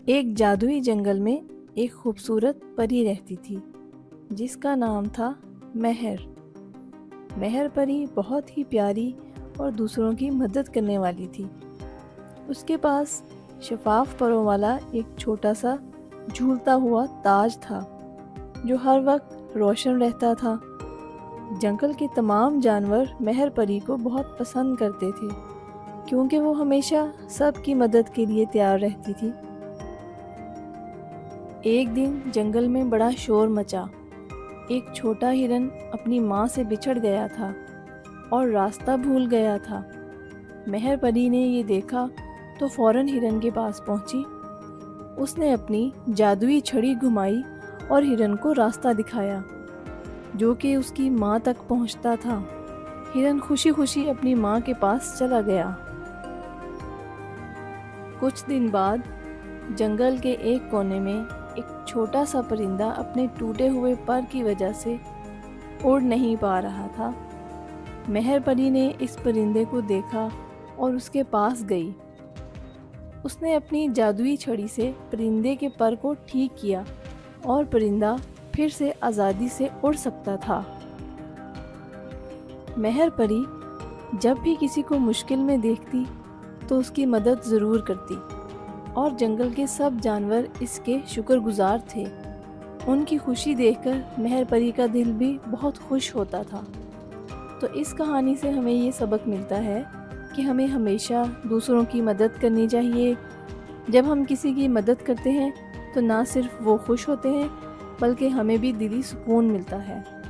ایک جادوئی جنگل میں ایک خوبصورت پری رہتی تھی جس کا نام تھا مہر۔ مہر پری بہت ہی پیاری اور دوسروں کی مدد کرنے والی تھی۔ اس کے پاس شفاف پروں والا ایک چھوٹا سا جھولتا ہوا تاج تھا جو ہر وقت روشن رہتا تھا۔ جنگل کے تمام جانور مہر پری کو بہت پسند کرتے تھے کیونکہ وہ ہمیشہ سب کی مدد کے لیے تیار رہتی تھی۔ ایک دن جنگل میں بڑا شور مچا۔ ایک چھوٹا ہرن اپنی ماں سے بچھڑ گیا تھا اور راستہ بھول گیا تھا۔ مہر پری نے یہ دیکھا تو فوراً ہرن کے پاس پہنچی۔ اس نے اپنی جادوئی چھڑی گھمائی اور ہرن کو راستہ دکھایا جو کہ اس کی ماں تک پہنچتا تھا۔ ہرن خوشی خوشی اپنی ماں کے پاس چلا گیا۔ کچھ دن بعد جنگل کے ایک کونے میں ایک چھوٹا سا پرندہ اپنے ٹوٹے ہوئے پر کی وجہ سے اڑ نہیں پا رہا تھا۔ مہر پری نے اس پرندے کو دیکھا اور اس کے پاس گئی۔ اس نے اپنی جادوئی چھڑی سے پرندے کے پر کو ٹھیک کیا اور پرندہ پھر سے آزادی سے اڑ سکتا تھا۔ مہر پری جب بھی کسی کو مشکل میں دیکھتی تو اس کی مدد ضرور کرتی اور جنگل کے سب جانور اس کے شکر گزار تھے۔ ان کی خوشی دیکھ کر مہر پری کا دل بھی بہت خوش ہوتا تھا۔ تو اس کہانی سے ہمیں یہ سبق ملتا ہے کہ ہمیں ہمیشہ دوسروں کی مدد کرنی چاہیے۔ جب ہم کسی کی مدد کرتے ہیں تو نہ صرف وہ خوش ہوتے ہیں بلکہ ہمیں بھی دلی سکون ملتا ہے۔